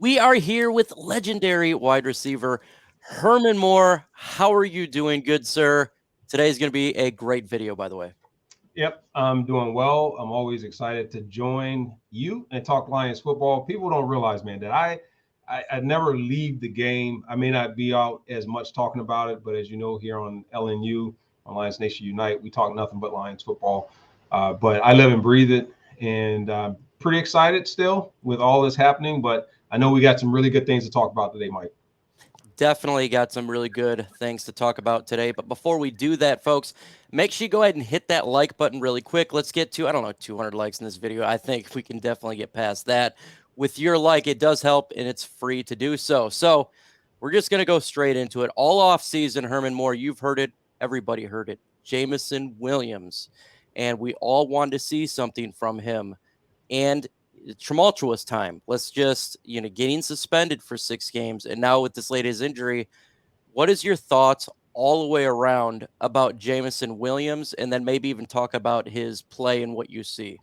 We are here with legendary wide receiver Herman Moore. How are you doing, good sir? Today's going to be a great video, by the way. Yep, I'm doing well. I'm always excited to join you and talk Lions football. People don't realize, man, that I never leave the game. I may not be out as much talking about it, but as you know, here on LNU, on Lions Nation Unite, we talk nothing but Lions football. But I live and breathe it, and pretty excited still with all this happening. But I know we got some really good things to talk about today, Mike. Definitely got some really good things to talk about today. But before we do that, folks, make sure you go ahead and hit that like button really quick. Let's get to, I don't know, 200 likes in this video. I think we can definitely get past that. With your like, it does help, and it's free to do so. So we're just going to go straight into it. All off season, Herman Moore, you've heard it. Everybody heard it. Jameson Williams. And we all wanted to see something from him. And tumultuous time. Let's just, getting suspended for 6 games. And now with this latest injury, what is your thoughts all the way around about Jameson Williams? And then maybe even talk about his play and what you see.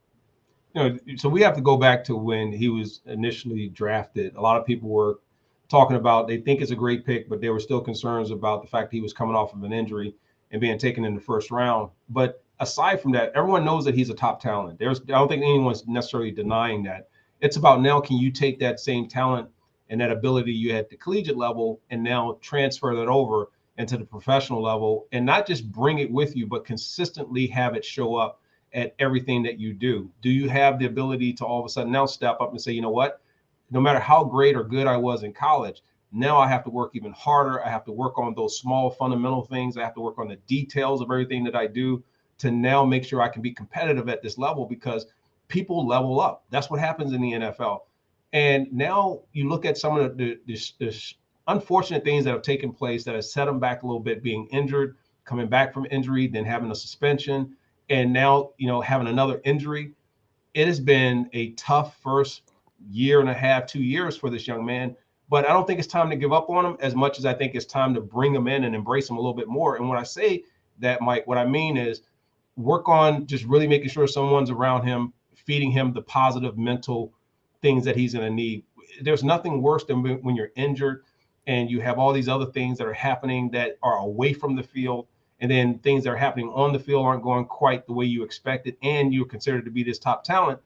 So we have to go back to when he was initially drafted. A lot of people were talking about they think it's a great pick, but there were still concerns about the fact he was coming off of an injury and being taken in the first round. But aside from that, everyone knows that he's a top talent. I don't think anyone's necessarily denying that. It's about now, can you take that same talent and that ability you had at the collegiate level and now transfer that over into the professional level and not just bring it with you, but consistently have it show up at everything that you do? Do you have the ability to all of a sudden now step up and say, you know what, no matter how great or good I was in college, now I have to work even harder. I have to work on those small fundamental things. I have to work on the details of everything that I do to now make sure I can be competitive at this level, because people level up. That's what happens in the NFL. And now you look at some of the unfortunate things that have taken place that have set them back a little bit, being injured, coming back from injury, then having a suspension, and now, having another injury. It has been a tough first year and a half, 2 years for this young man. But I don't think it's time to give up on him as much as I think it's time to bring him in and embrace him a little bit more. And when I say that, Mike, what I mean is work on just really making sure someone's around him, feeding him the positive mental things that he's going to need. There's nothing worse than when you're injured and you have all these other things that are happening that are away from the field, and then things that are happening on the field aren't going quite the way you expected, and you're considered to be this top talent.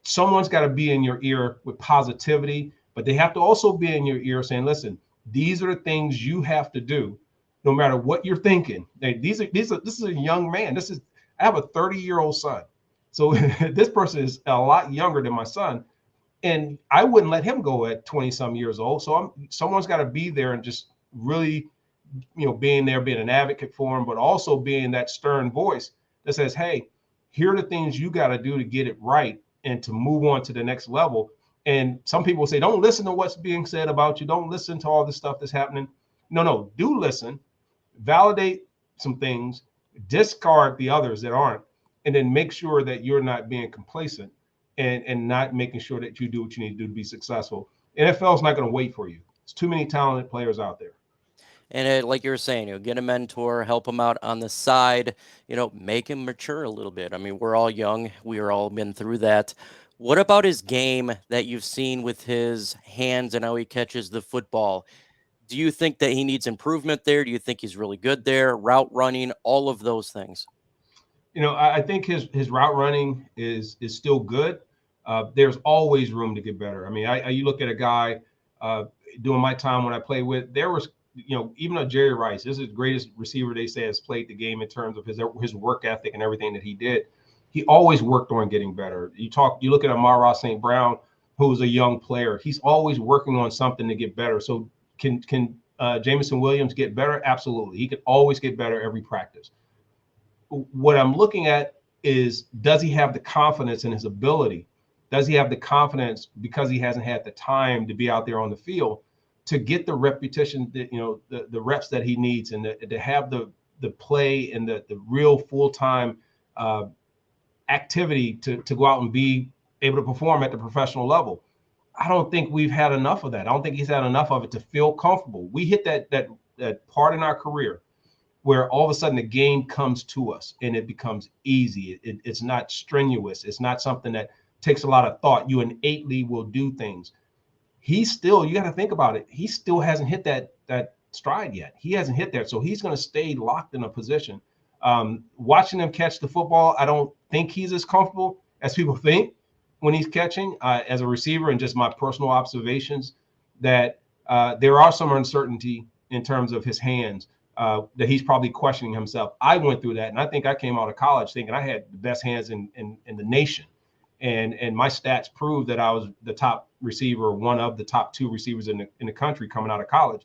Someone's got to be in your ear with positivity, but they have to also be in your ear saying, listen, these are the things you have to do no matter what you're thinking. This is a young man. I have a 30-year-old son. So this person is a lot younger than my son. And I wouldn't let him go at 20 some years old. So someone's got to be there and just really, being there, being an advocate for him, but also being that stern voice that says, hey, here are the things you got to do to get it right and to move on to the next level. And some people say, don't listen to what's being said about you. Don't listen to all the stuff that's happening. No, do listen, validate some things, discard the others that aren't, and then make sure that you're not being complacent and not making sure that you do what you need to do to be successful. NFL is not going to wait for you. There's too many talented players out there. And like you were saying, get a mentor, help him out on the side, make him mature a little bit. I mean, we're all young. We are all been through that. What about his game that you've seen with his hands and how he catches the football? Do you think that he needs improvement there? Do you think he's really good there? Route running, all of those things. I think his route running is still good. There's always room to get better. I mean, you look at a guy during my time when I played with, there was, even a Jerry Rice, this is the greatest receiver they say has played the game in terms of his work ethic and everything that he did. He always worked on getting better. You look at Amara St. Brown, who's a young player. He's always working on something to get better. So can Jameson Williams get better? Absolutely. He could always get better every practice. What I'm looking at is, does he have the confidence in his ability? Does he have the confidence, because he hasn't had the time to be out there on the field, to get the repetition, the reps that he needs, and to have the play and the real full-time activity to go out and be able to perform at the professional level? I don't think we've had enough of that. I don't think he's had enough of it to feel comfortable. We hit that part in our career where all of a sudden the game comes to us and it becomes easy. It's not strenuous. It's not something that takes a lot of thought. You innately will do things. he's still, you got to think about it. He still hasn't hit that stride yet. He hasn't hit that. So he's going to stay locked in a position. Watching him catch the football, I don't think he's as comfortable as people think when he's catching as a receiver, and just my personal observations that there are some uncertainty in terms of his hands that he's probably questioning himself. I went through that, and I think I came out of college thinking I had the best hands in the nation. And my stats proved that I was the top receiver, one of the top two receivers in the country coming out of college.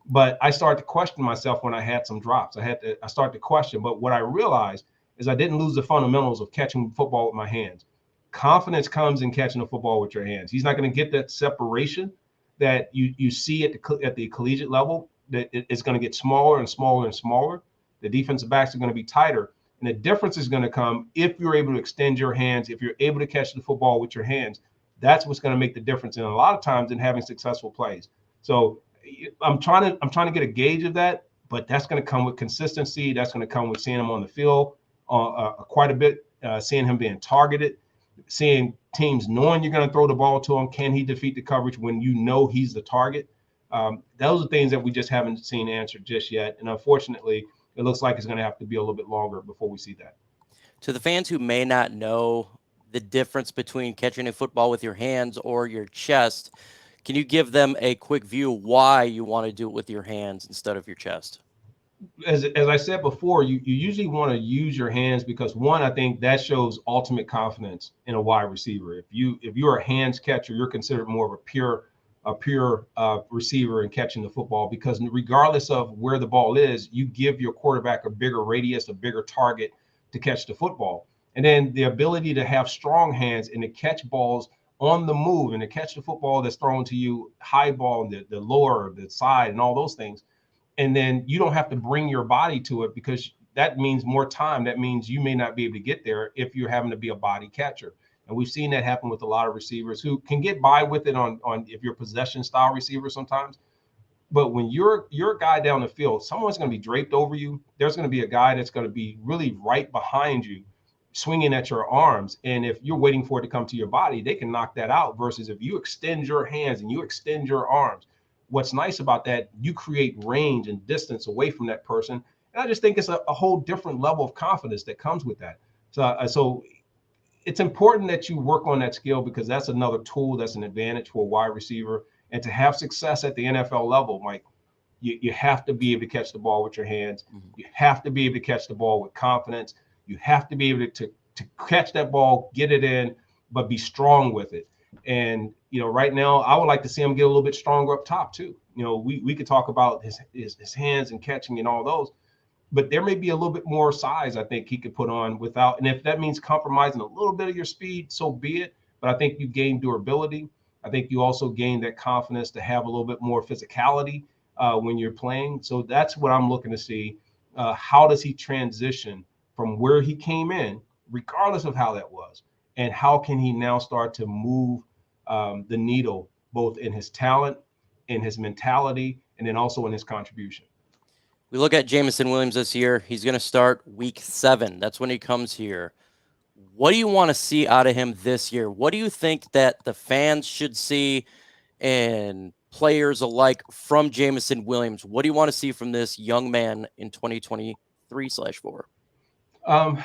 But I started to question myself when I had some drops. I started to question. But what I realized is I didn't lose the fundamentals of catching football with my hands. Confidence comes in catching the football with your hands. He's not going to get that separation that you see at the collegiate level. That it's going to get smaller and smaller and smaller. The defensive backs are going to be tighter. And the difference is going to come if you're able to extend your hands, if you're able to catch the football with your hands. That's what's going to make the difference. And a lot of times in having successful plays. So I'm trying to get a gauge of that, but that's going to come with consistency. That's going to come with seeing him on the field quite a bit, seeing him being targeted, seeing teams knowing you're going to throw the ball to him. Can he defeat the coverage when you know he's the target? Those are things that we just haven't seen answered just yet. And unfortunately, it looks like it's going to have to be a little bit longer before we see that. To the fans who may not know the difference between catching a football with your hands or your chest, can you give them a quick view why you want to do it with your hands instead of your chest? As I said before, you usually want to use your hands because, one, I think that shows ultimate confidence in a wide receiver. If you're a hands catcher, you're considered more of a pure receiver in catching the football, because regardless of where the ball is, you give your quarterback a bigger radius, a bigger target to catch the football. And then the ability to have strong hands and to catch balls on the move and to catch the football that's thrown to you, high ball, the lower, the side, and all those things. And then you don't have to bring your body to it, because that means more time. That means you may not be able to get there if you're having to be a body catcher. And we've seen that happen with a lot of receivers who can get by with it on if you're possession style receiver sometimes. But when you're a guy down the field, someone's going to be draped over you. There's going to be a guy that's going to be really right behind you, swinging at your arms. And if you're waiting for it to come to your body, they can knock that out. Versus if you extend your hands and you extend your arms, what's nice about that, you create range and distance away from that person. And I just think it's a whole different level of confidence that comes with that. So it's important that you work on that skill, because that's another tool that's an advantage for a wide receiver. And to have success at the NFL level, Mike, you have to be able to catch the ball with your hands. Mm-hmm. You have to be able to catch the ball with confidence. You have to be able to catch that ball, get it in, but be strong with it. And, right now, I would like to see him get a little bit stronger up top too. We could talk about his hands and catching and all those, but there may be a little bit more size I think he could put on without. And if that means compromising a little bit of your speed, so be it. But I think you gain durability. I think you also gain that confidence to have a little bit more physicality when you're playing. So that's what I'm looking to see. How does he transition from where he came in, regardless of how that was? And how can he now start to move the needle, both in his talent, in his mentality, and then also in his contribution? We look at Jameson Williams this year. He's going to start week 7. That's when he comes here. What do you want to see out of him this year? What do you think that the fans should see and players alike from Jameson Williams? What do you want to see from this young man in 2023/4? I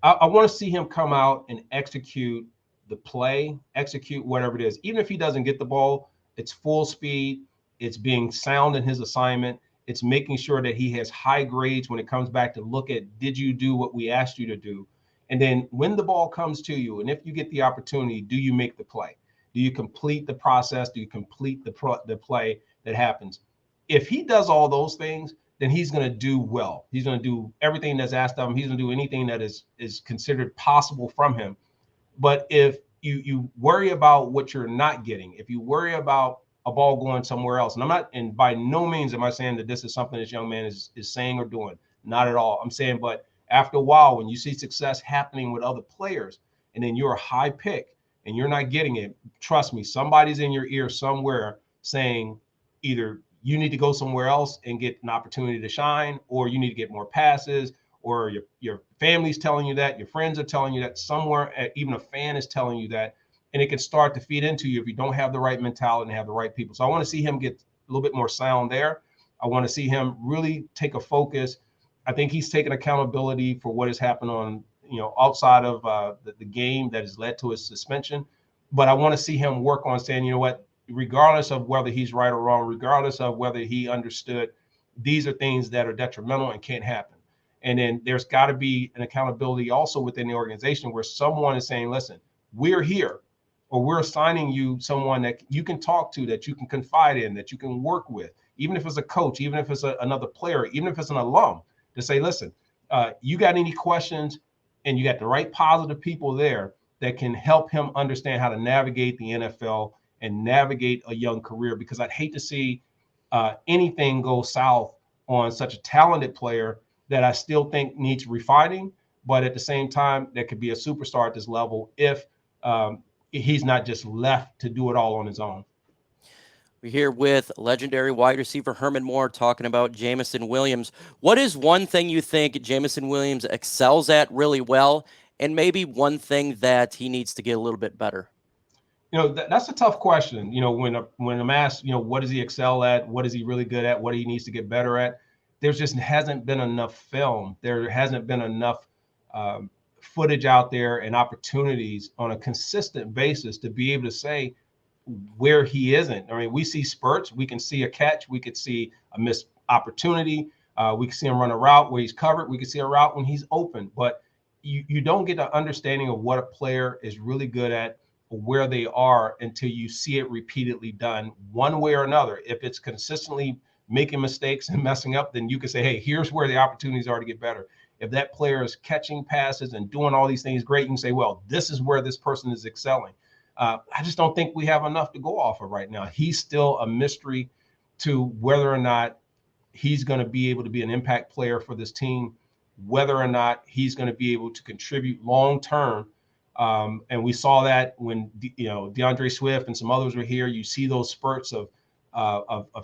want to see him come out and execute the play, execute whatever it is. Even if he doesn't get the ball, it's full speed. It's being sound in his assignment. It's making sure that he has high grades when it comes back to look at, did you do what we asked you to do? And then when the ball comes to you, and if you get the opportunity, do you make the play? Do you complete the process? Do you complete the play that happens? If he does all those things, then he's going to do well. He's going to do everything that's asked of him. He's going to do anything that is considered possible from him. But if you worry about what you're not getting, if you worry about a ball going somewhere else, and by no means am I saying that this is something this young man is saying or doing, not at all. I'm saying, but after a while, when you see success happening with other players, and then you're a high pick and you're not getting it, trust me, somebody's in your ear somewhere saying either you need to go somewhere else and get an opportunity to shine, or you need to get more passes, or your family's telling you that, your friends are telling you that, somewhere, even a fan is telling you that. and it can start to feed into you if you don't have the right mentality and have the right people. So I want to see him get a little bit more sound there. I want to see him really take a focus. I think he's taken accountability for what has happened on, outside of the game that has led to his suspension. But I want to see him work on saying, you know what, regardless of whether he's right or wrong, regardless of whether he understood, these are things that are detrimental and can't happen. And then there's got to be an accountability also within the organization where someone is saying, listen, we're here, or we're assigning you someone that you can talk to, that you can confide in, that you can work with, even if it's a coach, even if it's another player, even if it's an alum, to say, listen, you got any questions, and you got the right positive people there that can help him understand how to navigate the NFL and navigate a young career. Because I'd hate to see anything go south on such a talented player that I still think needs refining, but at the same time, that could be a superstar at this level if he's not just left to do it all on his own. We're here with legendary wide receiver Herman Moore talking about Jameson Williams. What is one thing you think Jameson Williams excels at really well, and maybe one thing that he needs to get a little bit better? That's a tough question. When I'm asked, what does he excel at? What is he really good at? What he needs to get better at? There just hasn't been enough film. There hasn't been enough footage out there and opportunities on a consistent basis to be able to say where he isn't. I mean, we see spurts. We can see a catch. We could see a missed opportunity. We can see him run a route where he's covered. We can see a route when he's open. But you don't get an understanding of what a player is really good at, where they are, until you see it repeatedly done one way or another. If it's consistently making mistakes and messing up, then you can say, hey, here's where the opportunities are to get better. If that player is catching passes and doing all these things great, you can say, well, this is where this person is excelling. I just don't think we have enough to go off of right now. He's still a mystery to whether or not he's going to be able to be an impact player for this team, whether or not he's going to be able to contribute long term. And we saw that when DeAndre Swift and some others were here. You see those spurts of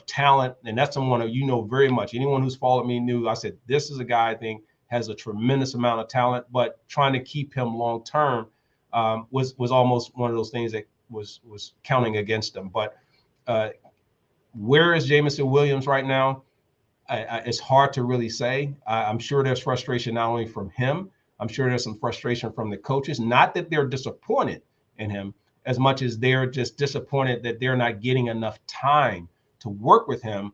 talent, and that's someone very much. Anyone who's followed me knew I said this is a guy I think has a tremendous amount of talent, but trying to keep him long term was almost one of those things that was counting against him. But where is Jameson Williams right now? It's hard to really say. I'm sure there's frustration not only from him. I'm sure there's some frustration from the coaches. Not that they're disappointed in him as much as they're just disappointed that they're not getting enough time to work with him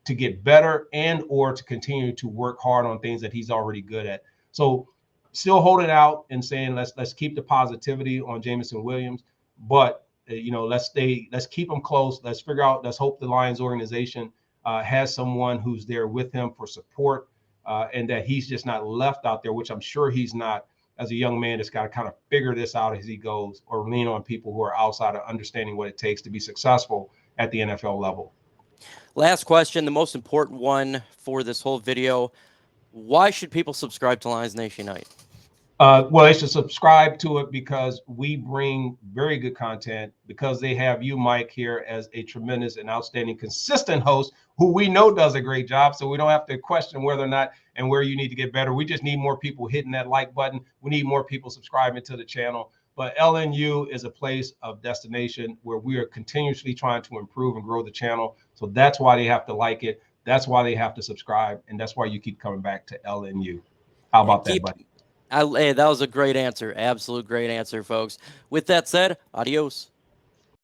to get better and or to continue to work hard on things that he's already good at. So still holding out and saying let's keep the positivity on Jameson Williams, but let's keep him close. Let's figure out. Let's hope the Lions organization has someone who's there with him for support, and that he's just not left out there, which I'm sure he's not, as a young man that's got to kind of figure this out as he goes, or lean on people who are outside of understanding what it takes to be successful at the NFL level. Last question, the most important one for this whole video. Why should people subscribe to Lions Nation Night? Well, they should subscribe to it because we bring very good content, because they have you, Mike, here as a tremendous and outstanding, consistent host who we know does a great job. So we don't have to question whether or not and where you need to get better. We just need more people hitting that like button. We need more people subscribing to the channel. But LNU is a place of destination where we are continuously trying to improve and grow the channel. So that's why they have to like it. That's why they have to subscribe. And that's why you keep coming back to LNU. How about that, buddy? Hey, that was a great answer. Absolute great answer, folks. With that said, adios.